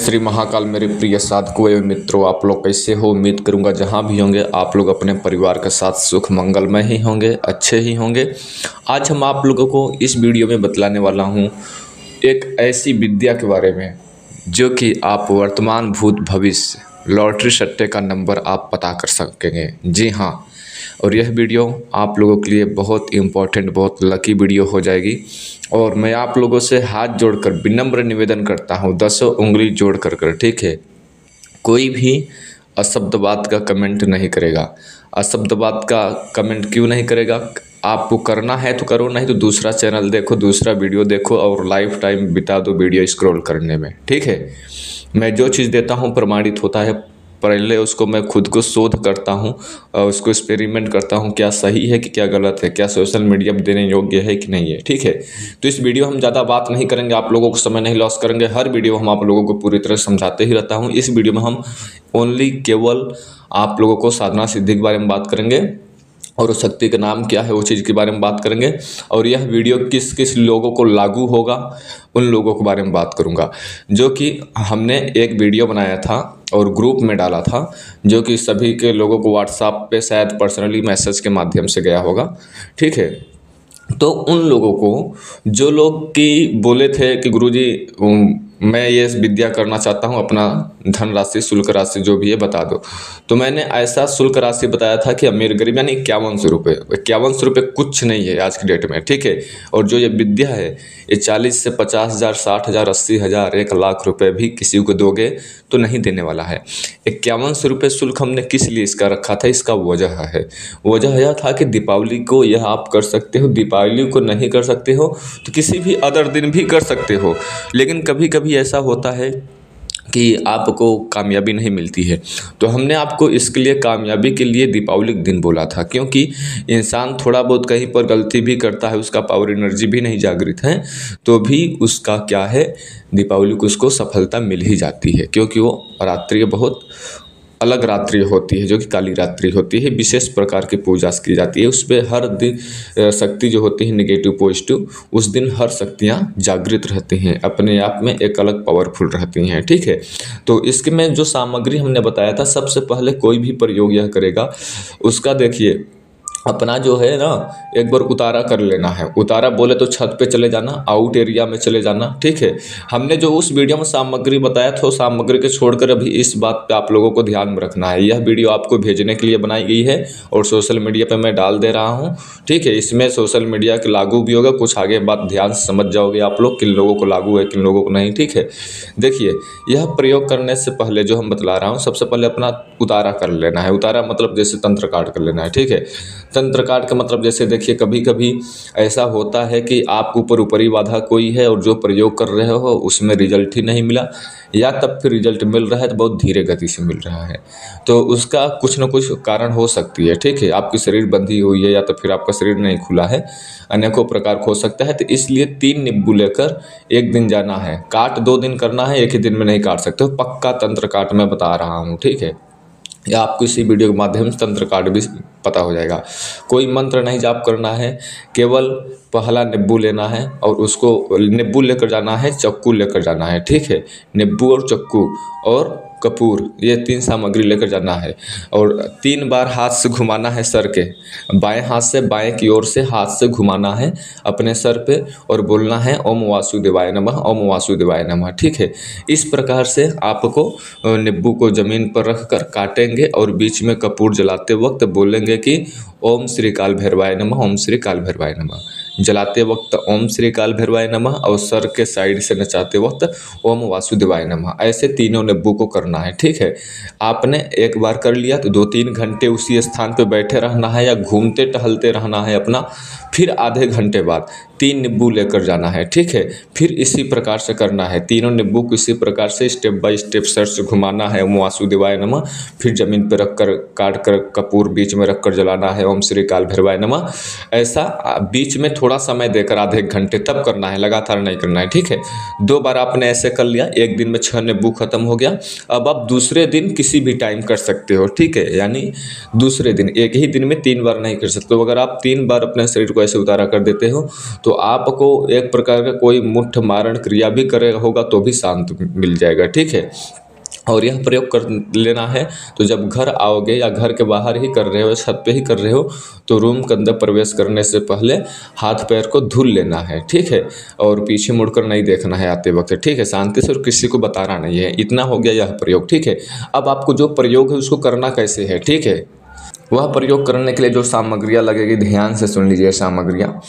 श्री महाकाल। मेरे प्रिय साधकों एवं मित्रों, आप लोग कैसे हो? उम्मीद करूंगा जहां भी होंगे आप लोग अपने परिवार के साथ सुख मंगलमय ही होंगे, अच्छे ही होंगे। आज हम आप लोगों को इस वीडियो में बतलाने वाला हूं एक ऐसी विद्या के बारे में जो कि आप वर्तमान भूत भविष्य लॉटरी सट्टे का नंबर आप पता कर सकेंगे। जी हाँ, और यह वीडियो आप लोगों के लिए बहुत इम्पोर्टेंट, बहुत लकी वीडियो हो जाएगी। और मैं आप लोगों से हाथ जोड़कर विनम्र निवेदन करता हूँ, 10 उंगली जोड़ कर, ठीक है, कोई भी अशब्द बात का कमेंट नहीं करेगा। अशब्द बात का कमेंट क्यों नहीं करेगा? आपको करना है तो करो, नहीं तो दूसरा चैनल देखो, दूसरा वीडियो देखो और लाइफ टाइम बिता दो वीडियो स्क्रॉल करने में, ठीक है। मैं जो चीज़ देता हूँ प्रमाणित होता है, पहले उसको मैं खुद को शोध करता हूँ और उसको एक्सपेरिमेंट करता हूँ, क्या सही है कि क्या गलत है, क्या सोशल मीडिया पर देने योग्य है कि नहीं है, ठीक है। तो इस वीडियो हम ज़्यादा बात नहीं करेंगे, आप लोगों को समय नहीं लॉस करेंगे। हर वीडियो हम आप लोगों को पूरी तरह समझाते ही रहता हूँ। इस वीडियो में हम ओनली केवल आप लोगों को साधना सिद्धि के बारे में बात करेंगे और उस शक्ति का नाम क्या है वो चीज़ के बारे में बात करेंगे। और यह वीडियो किस किस लोगों को लागू होगा उन लोगों के बारे में बात करूंगा, जो कि हमने एक वीडियो बनाया था और ग्रुप में डाला था, जो कि सभी के लोगों को व्हाट्सएप पे शायद पर्सनली मैसेज के माध्यम से गया होगा, ठीक है। तो उन लोगों को जो लोग कि बोले थे कि गुरुजी मैं ये विद्या करना चाहता हूँ, अपना धन राशि शुल्क राशि जो भी है बता दो, तो मैंने ऐसा शुल्क राशि बताया था कि अमीर गरीब यानी 5100 रुपये। 5100 रुपये कुछ नहीं है आज की डेट में, ठीक है। और जो ये विद्या है ये 40 से 50,000, 60,000, 80,000, 1,00,000 रुपये भी किसी को दोगे तो नहीं देने वाला है। 5100 रुपये शुल्क हमने किस लिए इसका रखा था? इसका वजह है, वजह यह था कि दीपावली को यह आप कर सकते हो, दीपावली को नहीं कर सकते हो तो किसी भी अदर दिन भी कर सकते हो। लेकिन कभी कभी ऐसा होता है कि आपको कामयाबी नहीं मिलती है, तो हमने आपको इसके लिए कामयाबी के लिए दीपावली के दिन बोला था, क्योंकि इंसान थोड़ा बहुत कहीं पर गलती भी करता है, उसका पावर एनर्जी भी नहीं जागृत है, तो भी उसका क्या है, दीपावली को उसको सफलता मिल ही जाती है, क्योंकि वो रात्रि बहुत अलग रात्रि होती है, जो कि काली रात्रि होती है। विशेष प्रकार की पूजा की जाती है, उस पर हर दिन शक्ति जो होती है नेगेटिव पॉजिटिव, उस दिन हर शक्तियाँ जागृत रहती हैं, अपने आप में एक अलग पावरफुल रहती हैं, ठीक है। तो इसके में जो सामग्री हमने बताया था, सबसे पहले कोई भी प्रयोग यह करेगा उसका देखिए अपना जो है ना, एक बार उतारा कर लेना है। उतारा बोले तो छत पे चले जाना, आउट एरिया में चले जाना, ठीक है। हमने जो उस वीडियो में सामग्री बताया था, सामग्री के छोड़कर अभी इस बात पे आप लोगों को ध्यान में रखना है। यह वीडियो आपको भेजने के लिए बनाई गई है और सोशल मीडिया पे मैं डाल दे रहा हूँ, ठीक है। इसमें सोशल मीडिया के लागू भी होगा, कुछ आगे बात ध्यान से समझ जाओगे आप लोग, किन लोगों को लागू है किन लोगों को नहीं, ठीक है। देखिए, यह प्रयोग करने से पहले जो हम बतला रहा हूँ, सबसे पहले अपना उतारा कर लेना है। उतारा मतलब जैसे तंत्र काट कर लेना है, ठीक है। तंत्र काट का मतलब जैसे देखिए, कभी कभी ऐसा होता है कि आपके ऊपर ऊपरी बाधा कोई है और जो प्रयोग कर रहे हो उसमें रिजल्ट ही नहीं मिला, या तब फिर रिजल्ट मिल रहा है तो बहुत धीरे गति से मिल रहा है, तो उसका कुछ न कुछ कारण हो सकती है, ठीक है। आपकी शरीर बंधी हुई है या तो फिर आपका शरीर नहीं खुला है, अनेकों प्रकार हो सकता है। तो इसलिए 3 नींबू लेकर एक दिन जाना है, काट 2 दिन करना है, एक ही दिन में नहीं काट सकते हो। पक्का तंत्र काट मैं बता रहा हूँ, ठीक है, या आपको इसी वीडियो के माध्यम से तंत्र काट भी पता हो जाएगा। कोई मंत्र नहीं जाप करना है, केवल पहला नींबू लेना है और उसको नींबू लेकर जाना है, चक्कू लेकर जाना है, ठीक है। नींबू और चक्कू और कपूर, ये 3 सामग्री लेकर जाना है और 3 बार हाथ से घुमाना है सर के, बाएं हाथ से बाएं की ओर से हाथ से घुमाना है अपने सर पे और बोलना है ओम वासुदेवाय नमः, ओम वासुदेवाय नमः, ठीक है। इस प्रकार से आपको नींबू को जमीन पर रख कर काटेंगे और बीच में कपूर जलाते वक्त बोलेंगे कि ओम श्री काल भैरवाय नमः, ओम श्री काल भैरवाय नमः। जलाते वक्त ओम श्री काल भैरवाय नमः और सर के साइड से नचाते वक्त ओम वासुदेवाय नमः। ऐसे तीनों नींबू को करना है, ठीक है। आपने एक बार कर लिया तो 2-3 घंटे उसी स्थान पे बैठे रहना है या घूमते टहलते रहना है अपना, फिर आधे घंटे बाद 3 नींबू लेकर जाना है, ठीक है। फिर इसी प्रकार से करना है, तीनों नींबू को इसी प्रकार से स्टेप बाय स्टेप सर से घुमाना है ओम वासुदेवाय नमः, फिर जमीन पर रखकर काट कर कपूर बीच में रखकर जलाना है ओम श्री काल भैरवाय नमः। ऐसा बीच में थोड़ा थोड़ा समय देकर आधे एक घंटे तब करना है, लगातार नहीं करना है, ठीक है। 2 बार आपने ऐसे कर लिया, एक दिन में 6 नींबू खत्म हो गया। अब आप दूसरे दिन किसी भी टाइम कर सकते हो, ठीक है। यानी दूसरे दिन, एक ही दिन में 3 बार नहीं कर सकते हो। अगर आप 3 बार अपने शरीर को ऐसे उतारा कर देते हो तो आपको एक प्रकार का कोई मुट्ठ मारण क्रिया भी करेगा होगा तो भी शांत मिल जाएगा, ठीक है। और यह प्रयोग कर लेना है तो जब घर आओगे या घर के बाहर ही कर रहे हो, छत पे ही कर रहे हो, तो रूम के अंदर प्रवेश करने से पहले हाथ पैर को धुल लेना है, ठीक है। और पीछे मुड़कर नहीं देखना है आते वक्त, ठीक है। शांति से, और किसी को बताना नहीं है। इतना हो गया यह प्रयोग, ठीक है। अब आपको जो प्रयोग है उसको करना कैसे है, ठीक है। वह प्रयोग करने के लिए जो सामग्रियाँ लगेगी, ध्यान से सुन लीजिए। सामग्रियाँ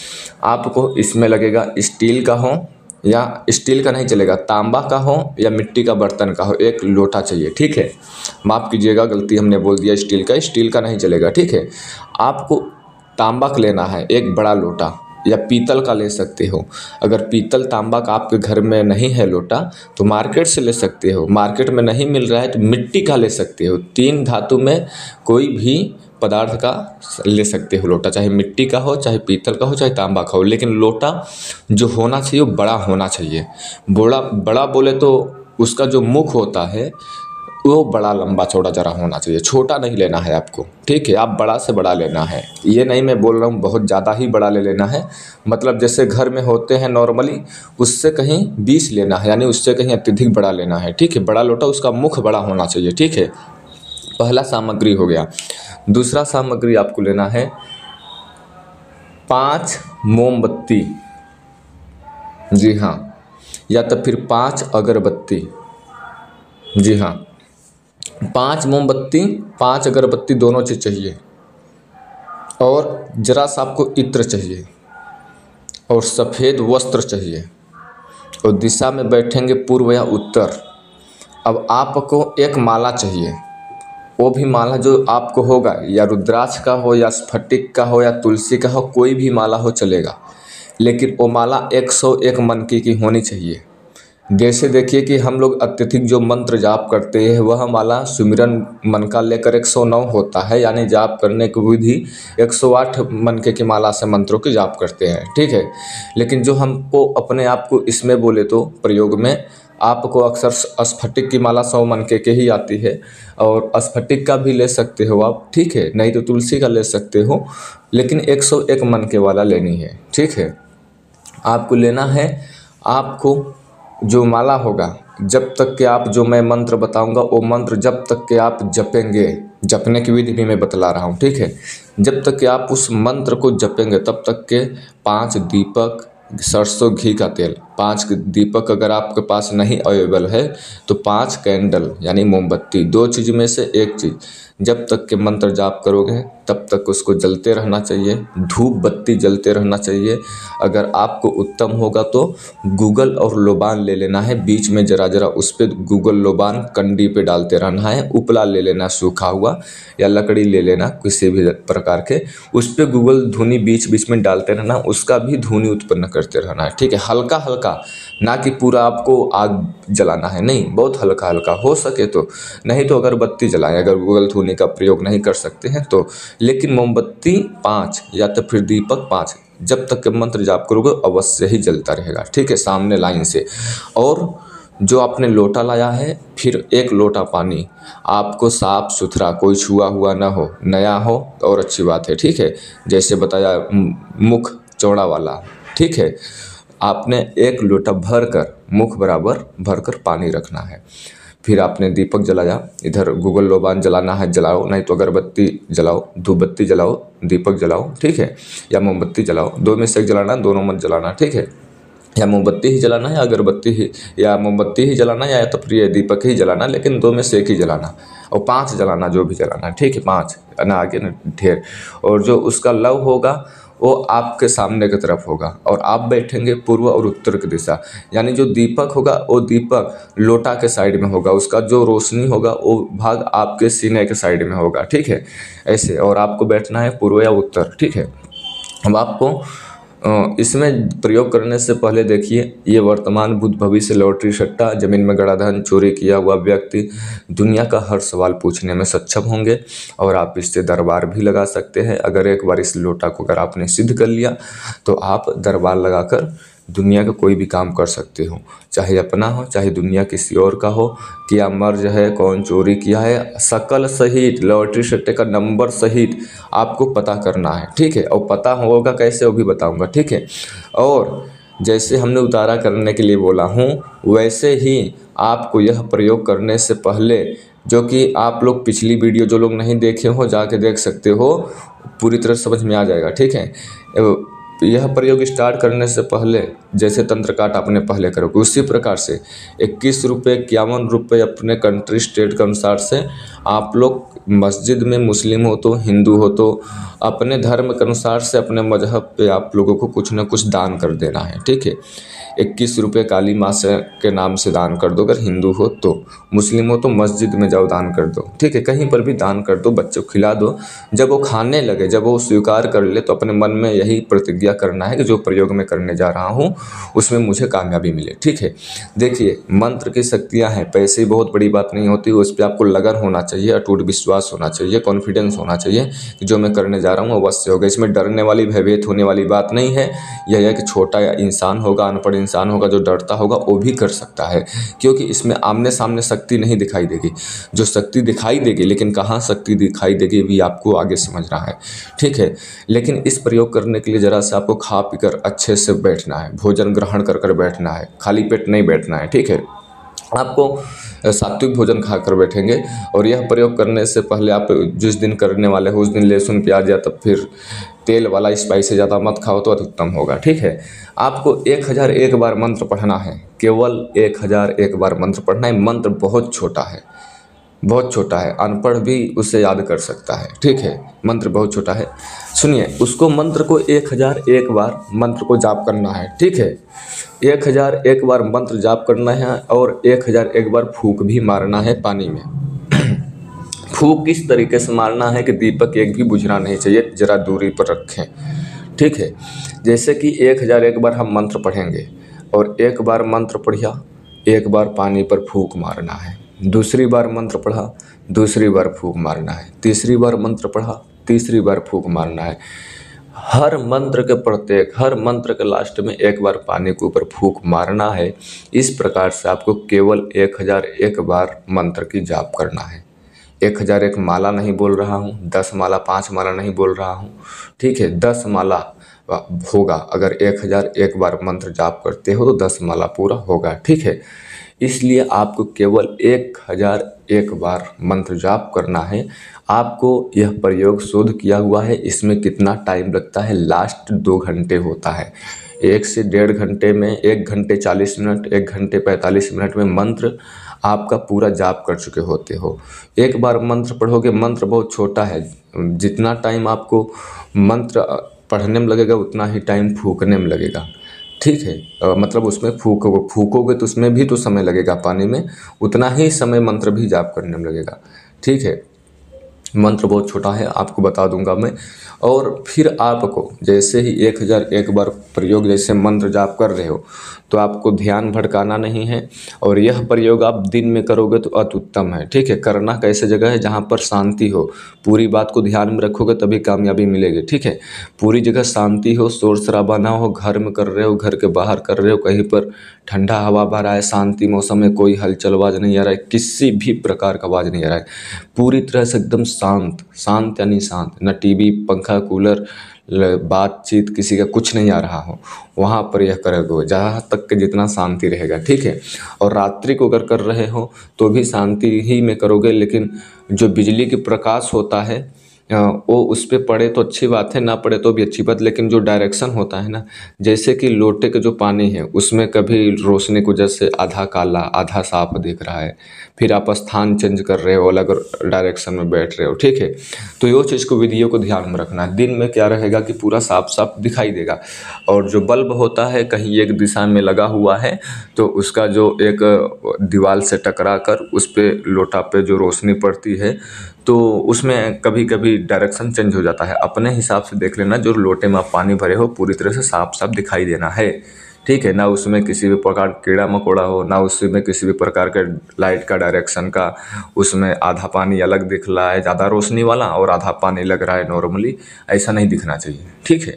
आपको इसमें लगेगा, स्टील का हो या स्टील का नहीं चलेगा, तांबा का हो या मिट्टी का बर्तन का हो, एक लोटा चाहिए, ठीक है। माफ़ कीजिएगा, गलती हमने बोल दिया स्टील का नहीं चलेगा, ठीक है। आपको तांबा का लेना है, एक बड़ा लोटा, या पीतल का ले सकते हो। अगर पीतल तांबा का आपके घर में नहीं है लोटा तो मार्केट से ले सकते हो। मार्केट में नहीं मिल रहा है तो मिट्टी का ले सकते हो। 3 धातु में कोई भी पदार्थ का ले सकते हो लोटा, चाहे मिट्टी का हो, चाहे पीतल का हो, चाहे तांबा का हो। लेकिन लोटा जो होना चाहिए वो बड़ा होना चाहिए। बड़ा बोले तो उसका जो मुख होता है वो बड़ा लंबा चौड़ा जरा होना चाहिए, छोटा नहीं लेना है आपको, ठीक है। आप बड़ा से बड़ा लेना है, ये नहीं मैं बोल रहा हूँ बहुत ज़्यादा ही बड़ा ले लेना है। मतलब जैसे घर में होते हैं नॉर्मली, उससे कहीं 20 लेना है, यानी उससे कहीं अत्यधिक बड़ा लेना है, ठीक है। बड़ा लोटा, उसका मुख बड़ा होना चाहिए, ठीक है। पहला सामग्री हो गया। दूसरा सामग्री आपको लेना है 5 मोमबत्ती, जी हाँ, या तो फिर 5 अगरबत्ती, जी हाँ। 5 मोमबत्ती, 5 अगरबत्ती, दोनों चीज़ चाहिए। और जरा सा आपको इत्र चाहिए और सफ़ेद वस्त्र चाहिए। और दिशा में बैठेंगे पूर्व या उत्तर। अब आपको एक माला चाहिए, वो भी माला जो आपको होगा, या रुद्राक्ष का हो, या स्फटिक का हो, या तुलसी का हो, कोई भी माला हो चलेगा। लेकिन वो माला 101 मनके की होनी चाहिए। जैसे देखिए कि हम लोग अत्यधिक जो मंत्र जाप करते हैं वह माला सुमिरन मन का लेकर 109 होता है, यानी जाप करने की विधि 108 मनके की माला से मंत्रों की जाप करते हैं, ठीक है। लेकिन जो हमको अपने आप को इसमें बोले तो प्रयोग में आपको अक्सर स्फटिक की माला 100 मनके के ही आती है, और स्फटिक का भी ले सकते हो आप, ठीक है। नहीं तो तुलसी का ले सकते हो, लेकिन 101 मनके वाला लेनी है, ठीक है। आपको लेना है, आपको जो माला होगा, जब तक कि आप जो मैं मंत्र बताऊंगा वो मंत्र जब तक कि आप जपेंगे, जपने की विधि भी मैं बतला रहा हूँ, ठीक है। जब तक कि आप उस मंत्र को जपेंगे तब तक के 5 दीपक, सरसों घी का तेल, 5 दीपक अगर आपके पास नहीं अवेलेबल है तो 5 कैंडल यानी मोमबत्ती, 2 चीज़ में से एक चीज़, जब तक के मंत्र जाप करोगे तब तक उसको जलते रहना चाहिए। धूप बत्ती जलते रहना चाहिए। अगर आपको उत्तम होगा तो गूगल और लोबान ले लेना है, बीच में जरा जरा उस पर गूगल लोबान कंडी पे डालते रहना है। उपला ले लेना सूखा हुआ, या लकड़ी ले लेना किसी भी प्रकार के, उस पर गूगल धुनी बीच बीच में डालते रहना, उसका भी धुनी उत्पन्न करते रहना है, ठीक है। हल्का हल्का, ना कि पूरा आपको आग जलाना है, नहीं, बहुत हल्का हल्का हो सके तो। नहीं तो अगरबत्ती जलाएं, अगर गूगल धुनी का प्रयोग नहीं कर सकते हैं तो। लेकिन मोमबत्ती 5 या तो फिर दीपक 5 जब तक के मंत्र जाप करोगे अवश्य ही जलता रहेगा, ठीक है, सामने लाइन से। और जो आपने लोटा लाया है, फिर 1 लोटा पानी आपको साफ सुथरा, कोई छुआ हुआ ना हो, नया हो और अच्छी बात है, ठीक है। जैसे बताया मुख चौड़ा वाला, ठीक है। आपने 1 लोटा भरकर, मुख बराबर भरकर पानी रखना है। फिर आपने दीपक जलाया, इधर गूगल लोबान जलाना है, जलाओ, नहीं तो अगरबत्ती जलाओ, धूप बत्ती जलाओ, दीपक जलाओ, ठीक है, या मोमबत्ती जलाओ, 2 में से एक जलाना, दोनों मत जलाना, ठीक है। या मोमबत्ती ही जलाना है, या अगरबत्ती ही, या मोमबत्ती ही जलाना, या तो फिर ये दीपक ही जलाना, लेकिन 2 में से एक ही जलाना, और 5 जलाना, जो भी जलाना, ठीक है, 5 ना आगे ना ढेर। और जो उसका लव होगा वो आपके सामने की तरफ होगा, और आप बैठेंगे पूर्व और उत्तर की दिशा। यानी जो दीपक होगा वो दीपक लोटा के साइड में होगा, उसका जो रोशनी होगा वो भाग आपके सीने के साइड में होगा, ठीक है, ऐसे। और आपको बैठना है पूर्व या उत्तर, ठीक है। अब आपको इसमें प्रयोग करने से पहले देखिए, ये वर्तमान भूत भविष्य लॉटरी सट्टा, जमीन में गड़ा धन, चोरी किया हुआ व्यक्ति दुनिया का हर सवाल पूछने में सक्षम होंगे और आप इससे दरबार भी लगा सकते हैं। अगर एक बार इस लोटा को अगर आपने सिद्ध कर लिया तो आप दरबार लगाकर दुनिया का कोई भी काम कर सकते हो, चाहे अपना हो चाहे दुनिया किसी और का हो। क्या मर्ज है, कौन चोरी किया है, शकल सहित लॉटरी सट्टे का नंबर सहित आपको पता करना है, ठीक है। और पता होगा कैसे वो भी बताऊंगा, ठीक है। और जैसे हमने उतारा करने के लिए बोला हूँ, वैसे ही आपको यह प्रयोग करने से पहले, जो कि आप लोग पिछली वीडियो जो लोग नहीं देखे हो जाके देख सकते हो, पूरी तरह समझ में आ जाएगा, ठीक है। यह प्रयोग स्टार्ट करने से पहले जैसे तंत्र काट आपने पहले करोगे, उसी प्रकार से 21 रुपये 51 रुपये अपने कंट्री स्टेट के अनुसार से आप लोग मस्जिद में, मुस्लिम हो तो हिंदू हो तो अपने धर्म के अनुसार से अपने मजहब पे आप लोगों को कुछ ना कुछ दान कर देना है, ठीक है। 21 रुपये काली माँ से के नाम से दान कर दो, अगर हिंदू हो तो। मुस्लिम हो तो मस्जिद में जाओ दान कर दो, ठीक है। कहीं पर भी दान कर दो, बच्चों को खिला दो। जब वो खाने लगे, जब वो स्वीकार कर ले, तो अपने मन में यही प्रतिज्ञा करना है कि जो प्रयोग मैं करने जा रहा हूँ उसमें मुझे कामयाबी मिले, ठीक है। देखिए, मंत्र की शक्तियाँ हैं, पैसे बहुत बड़ी बात नहीं होती, उस पर आपको लगन होना चाहिए, अटूट विश्वास होना चाहिए, कॉन्फिडेंस होना चाहिए कि जो मैं करने जा रहा हूँ अवश्य होगा। इसमें डरने वाली, भयभीत होने वाली बात नहीं है। यह एक छोटा इंसान होगा, अनपढ़ इंसान होगा, जो डरता होगा वो भी कर सकता है, क्योंकि इसमें आमने सामने शक्ति नहीं दिखाई देगी। जो शक्ति दिखाई देगी, लेकिन कहाँ शक्ति दिखाई देगी भी आपको आगे समझना है, ठीक है। लेकिन इस प्रयोग करने के लिए जरा सा आपको खा पीकर अच्छे से बैठना है, भोजन ग्रहण कर कर बैठना है, खाली पेट नहीं बैठना है, ठीक है। आपको सात्विक भोजन खाकर बैठेंगे। और यह प्रयोग करने से पहले आप जिस दिन करने वाले हो उस दिन लहसुन प्याज या तब फिर तेल वाला स्पाइसी ज़्यादा मत खाओ तो उत्तम होगा, ठीक है। आपको 1001 बार मंत्र पढ़ना है, केवल 1001 बार मंत्र पढ़ना है। मंत्र बहुत छोटा है, बहुत छोटा है, अनपढ़ भी उसे याद कर सकता है, ठीक है। मंत्र बहुत छोटा है, सुनिए। उसको मंत्र को 1001 बार मंत्र को जाप करना है, ठीक है। 1001 बार मंत्र जाप करना है और 1001 बार फूंक भी मारना है पानी में। फूंक किस तरीके से मारना है कि दीपक एक भी बुझना नहीं चाहिए, जरा दूरी पर रखें, ठीक है। जैसे कि 1001 बार हम मंत्र पढ़ेंगे और एक बार मंत्र पढ़िया, एक बार पानी पर फूंक मारना है। दूसरी बार मंत्र पढ़ा, दूसरी बार फूंक मारना है। तीसरी बार मंत्र पढ़ा, तीसरी बार फूंक मारना है। हर मंत्र के लास्ट में एक बार पानी के ऊपर फूंक मारना है। इस प्रकार से आपको केवल 1001 बार मंत्र की जाप करना है। 1001 माला नहीं बोल रहा हूँ, 10 माला 5 माला नहीं बोल रहा हूँ, ठीक है। 10 माला होगा, अगर 1001 बार मंत्र जाप करते हो तो 10 माला पूरा होगा, ठीक है। इसलिए आपको केवल 1001 बार मंत्र जाप करना है। आपको यह प्रयोग शोध किया हुआ है। इसमें कितना टाइम लगता है, लास्ट 2 घंटे होता है। 1 से 1.5 घंटे में, 1 घंटे 40 मिनट, 1 घंटे 45 मिनट में मंत्र आपका पूरा जाप कर चुके होते हो। एक बार मंत्र पढ़ोगे, मंत्र बहुत छोटा है, जितना टाइम आपको मंत्र पढ़ने में लगेगा उतना ही टाइम फूकने में लगेगा, ठीक है। मतलब उसमें फूकोगे तो उसमें भी तो समय लगेगा, पानी में उतना ही समय मंत्र भी जाप करने में लगेगा, ठीक है। मंत्र बहुत छोटा है, आपको बता दूंगा मैं। और फिर आपको जैसे ही 1001 बार प्रयोग जैसे मंत्र जाप कर रहे हो तो आपको ध्यान भटकाना नहीं है। और यह प्रयोग आप दिन में करोगे तो अति उत्तम है, ठीक है। करना कैसे जगह है, जहाँ पर शांति हो, पूरी बात को ध्यान में रखोगे तभी कामयाबी मिलेगी, ठीक है। पूरी जगह शांति हो, शोर शराबा ना हो, घर में कर रहे हो, घर के बाहर कर रहे हो, कहीं पर ठंडा हवा बह रहा है, शांति मौसम में कोई हलचल आवाज़ नहीं आ रहा है, किसी भी प्रकार का आवाज़ नहीं आ रहा है, पूरी तरह से एकदम शांत। शांत यानी शांत, न टीवी पंखा कूलर बातचीत किसी का कुछ नहीं आ रहा हो, वहाँ पर यह करोगे जहाँ तक कि जितना शांति रहेगा, ठीक है। और रात्रि को अगर कर रहे हो तो भी शांति ही में करोगे, लेकिन जो बिजली की प्रकाश होता है वो उस पर पड़े तो अच्छी बात है, ना पड़े तो भी अच्छी बात। लेकिन जो डायरेक्शन होता है ना, जैसे कि लोटे के जो पानी है उसमें कभी रोशनी को जैसे आधा काला आधा साफ दिख रहा है, फिर आप स्थान चेंज कर रहे हो, अलग डायरेक्शन में बैठ रहे हो, ठीक है। तो ये चीज़ को, विधियों को ध्यान में रखना है। दिन में क्या रहेगा कि पूरा साफ साफ दिखाई देगा। और जो बल्ब होता है कहीं एक दिशा में लगा हुआ है तो उसका जो एक दीवार से टकरा कर उस पर लोटा पे जो रोशनी पड़ती है तो उसमें कभी कभी डायरेक्शन चेंज हो जाता है। अपने हिसाब से देख लेना, जो लोटे में आप पानी भरे हो पूरी तरह से साफ साफ दिखाई देना है, ठीक है। ना उसमें किसी भी प्रकार कीड़ा मकोड़ा हो, ना उसमें किसी भी प्रकार के लाइट का डायरेक्शन का, उसमें आधा पानी अलग दिख रहा है ज़्यादा रोशनी वाला और आधा पानी लग रहा है नॉर्मली, ऐसा नहीं दिखना चाहिए, ठीक है।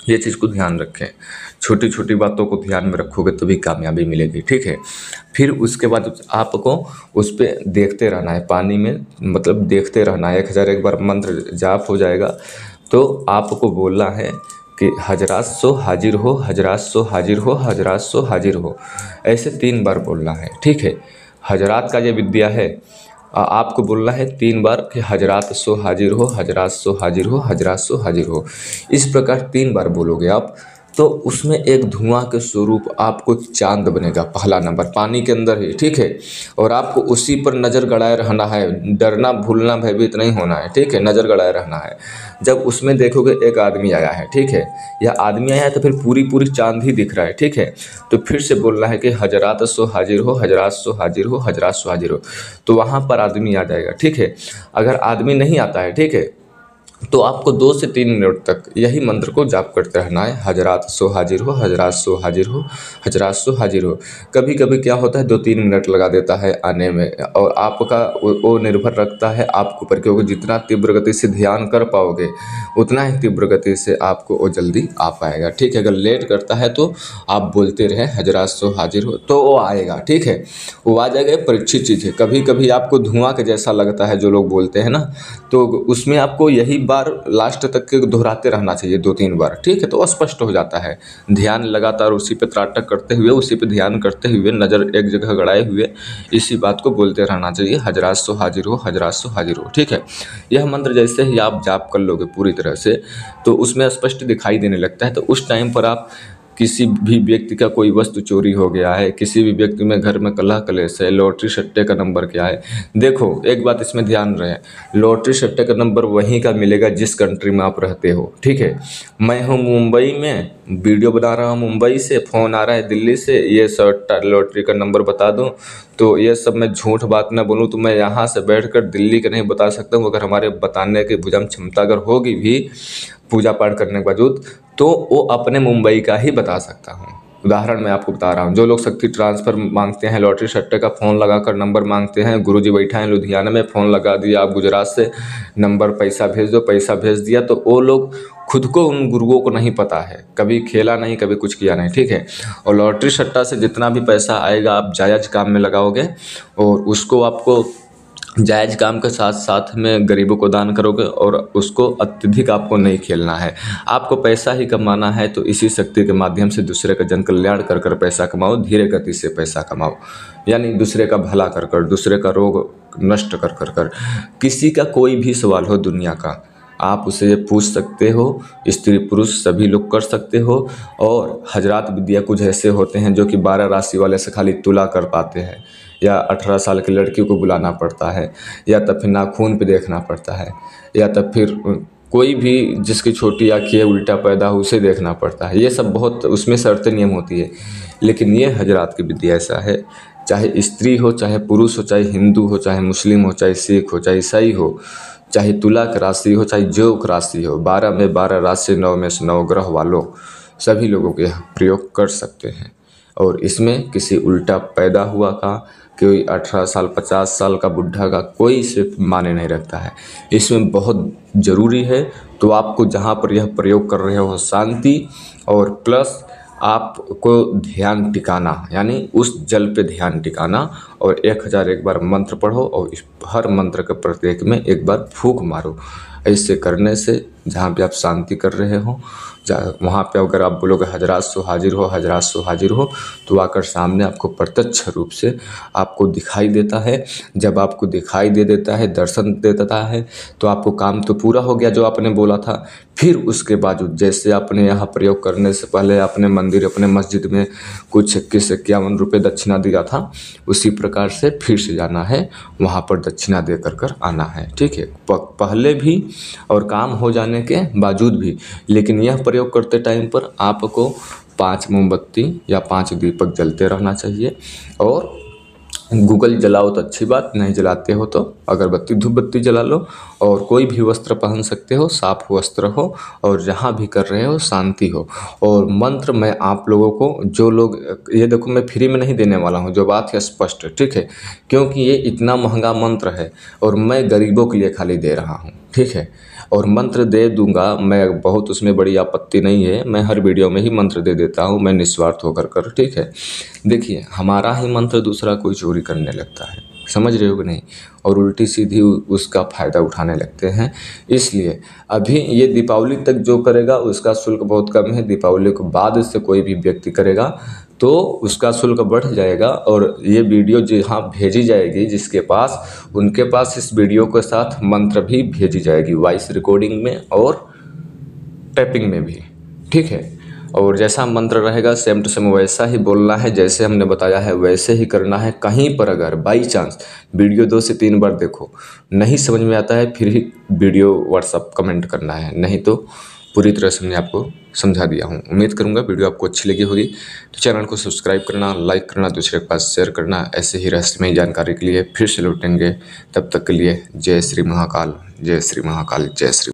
ये चीज़ को ध्यान रखें, छोटी छोटी बातों को ध्यान में रखोगे तभी कामयाबी मिलेगी, ठीक है। फिर उसके बाद आपको उस पर देखते रहना है, पानी में मतलब देखते रहना है। 1000 एक बार मंत्र जाप हो जाएगा तो आपको बोलना है कि हजरात सो हाजिर हो, हजरात सो हाजिर हो, हजरात सो हाजिर हो, ऐसे 3 बार बोलना है, ठीक है। हजरात का ये विद्या है, आपको बोलना है 3 बार कि हजरात सो हाजिर हो, हजरात सो हाजिर हो, हजरात सो हाजिर हो। इस प्रकार 3 बार बोलोगे आप तो उसमें एक धुआं के स्वरूप आपको चांद बनेगा, पहला नंबर पानी के अंदर ही, ठीक है। और आपको उसी पर नज़र गड़ाए रहना है, डरना भूलना भयभीत नहीं होना है, ठीक है, नज़र गड़ाए रहना है। जब उसमें देखोगे एक आदमी आया है, ठीक है, या आदमी आया है तो फिर पूरी पूरी चांद ही दिख रहा है, ठीक है। तो फिर से बोलना है कि हजरात सो हाजिर हो, हजरात सो हाजिर हो, हजरात सो हाजिर हो, तो वहाँ पर आदमी आ जाएगा, ठीक है। अगर आदमी नहीं आता है, ठीक है, तो आपको 2 से 3 मिनट तक यही मंत्र को जाप करते रहना है, हजरात सो हाजिर हो, हजरात सो हाजिर हो, हजरात सो हाजिर हो। कभी कभी क्या होता है 2-3 मिनट लगा देता है आने में, और आपका वो निर्भर रखता है आपके ऊपर, क्योंकि जितना तीव्र गति से ध्यान कर पाओगे उतना ही तीव्र गति से आपको वो जल्दी आ पाएगा, ठीक है। अगर लेट करता है तो आप बोलते रहे हजरात सो हाजिर हो तो वो आएगा, ठीक है, वो आ जाएगा। परीक्षित चीज़ है। कभी कभी आपको धुआं के जैसा लगता है जो लोग बोलते हैं ना, तो उसमें आपको यही बार लास्ट तक के दोहराते रहना चाहिए 2-3 बार, ठीक है, तो स्पष्ट हो जाता है। ध्यान लगातार उसी पे त्राटक करते हुए, उसी पे ध्यान करते हुए, नज़र एक जगह गड़ाए हुए इसी बात को बोलते रहना चाहिए, हजरात सो हाजिर हो, हजरात सो हाजिर हो, ठीक है। यह मंत्र जैसे ही आप जाप कर लोगे पूरी तरह से तो उसमें स्पष्ट दिखाई देने लगता है। तो उस टाइम पर आप किसी भी व्यक्ति का कोई वस्तु चोरी हो गया है, किसी भी व्यक्ति में घर में कलह कलेश है, लॉटरी सट्टे का नंबर क्या है, देखो एक बात इसमें ध्यान रहे, लॉटरी सट्टे का नंबर वहीं का मिलेगा जिस कंट्री में आप रहते हो, ठीक है। मैं हूँ मुंबई में, वीडियो बना रहा हूँ मुंबई से, फ़ोन आ रहा है दिल्ली से, ये सट्टा लॉटरी का नंबर बता दूँ, तो ये सब मैं झूठ बात ना बोलूँ तो मैं यहाँ से बैठकर दिल्ली का नहीं बता सकता हूँ। अगर हमारे बताने की भुजम क्षमता अगर होगी भी पूजा पाठ करने के बावजूद, तो वो अपने मुंबई का ही बता सकता हूँ। उदाहरण मैं आपको बता रहा हूँ, जो लोग शक्ति ट्रांसफ़र मांगते हैं, लॉटरी सट्टे का फ़ोन लगाकर नंबर मांगते हैं, गुरुजी बैठा है लुधियाना में, फ़ोन लगा दिया आप गुजरात से, नंबर पैसा भेज दो, पैसा भेज दिया, तो वो लोग खुद को उन गुरुओं को नहीं पता है, कभी खेला नहीं, कभी कुछ किया नहीं, ठीक है। और लॉटरी सट्टा से जितना भी पैसा आएगा आप जायज़ काम में लगाओगे और उसको आपको जायज़ काम के साथ साथ में गरीबों को दान करोगे, और उसको अत्यधिक आपको नहीं खेलना है। आपको पैसा ही कमाना है तो इसी शक्ति के माध्यम से दूसरे का जन कल्याण कर कर पैसा कमाओ, धीरे गति से पैसा कमाओ, यानी दूसरे का भला कर कर, दूसरे का रोग नष्ट कर कर कर। किसी का कोई भी सवाल हो दुनिया का, आप उसे पूछ सकते हो, स्त्री पुरुष सभी लोग कर सकते हो। और हजरात विद्या कुछ ऐसे होते हैं जो कि 12 राशि वाले से खाली तुला कर पाते हैं, या 18 साल की लड़की को बुलाना पड़ता है, या तब फिर नाखून पे देखना पड़ता है, या तब फिर कोई भी जिसकी छोटी आँखें उल्टा पैदा हो उसे देखना पड़ता है। ये सब बहुत उसमें शर्तें नियम होती है, लेकिन ये हजरात की विद्या ऐसा है, चाहे स्त्री हो, चाहे पुरुष हो, चाहे हिंदू हो, चाहे मुस्लिम हो, चाहे सिख हो, चाहे ईसाई हो, चाहे तुला की राशि हो, चाहे जोक राशि हो, 12 में 12 राशि, 9 में से 9 ग्रह वालों सभी लोगों के प्रयोग कर सकते हैं। और इसमें किसी उल्टा पैदा हुआ का, कोई 18 साल 50 साल का बुढ़ा का कोई सिर्फ माने नहीं रखता है। इसमें बहुत ज़रूरी है तो आपको जहाँ पर यह प्रयोग कर रहे हो शांति और प्लस आपको ध्यान टिकाना, यानी उस जल पे ध्यान टिकाना, और 1000 एक बार मंत्र पढ़ो और इस हर मंत्र के प्रत्येक में एक बार फूंक मारो। ऐसे करने से जहाँ पे आप शांति कर रहे हो वहाँ पे अगर आप बोलोगे हजरात सो हाजिर हो, हजरात सो हाजिर हो, तो आकर सामने आपको प्रत्यक्ष रूप से आपको दिखाई देता है। जब आपको दिखाई दे देता है, दर्शन दे देता है, तो आपको काम तो पूरा हो गया जो आपने बोला था। फिर उसके बावजूद जैसे आपने यहाँ प्रयोग करने से पहले अपने मंदिर, अपने मस्जिद में कुछ 51 रुपये दक्षिणा दिया था, उसी प्रकार से फिर से जाना है, वहाँ पर दक्षिणा दे कर आना है, ठीक है, पहले भी और काम हो जाने के बावजूद भी। लेकिन यह प्रयोग करते टाइम पर आपको 5 मोमबत्ती या 5 दीपक जलते रहना चाहिए, और गूगल जलाओ तो अच्छी बात, नहीं जलाते हो तो अगरबत्ती धूप बत्ती जला लो। और कोई भी वस्त्र पहन सकते हो, साफ वस्त्र हो, और जहाँ भी कर रहे हो शांति हो। और मंत्र मैं आप लोगों को, जो लोग, ये देखो मैं फ्री में नहीं देने वाला हूँ, जो बात है स्पष्ट, ठीक है, क्योंकि ये इतना महंगा मंत्र है और मैं गरीबों के लिए खाली दे रहा हूँ, ठीक है। और मंत्र दे दूंगा मैं, बहुत उसमें बड़ी आपत्ति नहीं है, मैं हर वीडियो में ही मंत्र दे देता हूँ, मैं निस्वार्थ होकर, ठीक है। देखिए, हमारा ही मंत्र दूसरा कोई चोरी करने लगता है, समझ रहे हो कि नहीं, और उल्टी सीधी उसका फ़ायदा उठाने लगते हैं। इसलिए अभी ये दीपावली तक जो करेगा उसका शुल्क बहुत कम है, दीपावली के बाद से कोई भी व्यक्ति करेगा तो उसका शुल्क बढ़ जाएगा। और ये वीडियो जहाँ भेजी जाएगी जिसके पास, उनके पास इस वीडियो के साथ मंत्र भी भेजी जाएगी, वॉइस रिकॉर्डिंग में और टाइपिंग में भी, ठीक है। और जैसा मंत्र रहेगा सेम टू सेम वैसा ही बोलना है, जैसे हमने बताया है वैसे ही करना है। कहीं पर अगर बाई चांस वीडियो 2 से 3 बार देखो, नहीं समझ में आता है, फिर ही वीडियो व्हाट्सअप कमेंट करना है, नहीं तो पूरी तरह से मैं आपको समझा दिया हूँ। उम्मीद करूँगा वीडियो आपको अच्छी लगी होगी, तो चैनल को सब्सक्राइब करना, लाइक करना, दूसरे के पास शेयर करना। ऐसे ही रहस्यमय जानकारी के लिए फिर से लौटेंगे, तब तक के लिए जय श्री महाकाल, जय श्री महाकाल, जय श्री।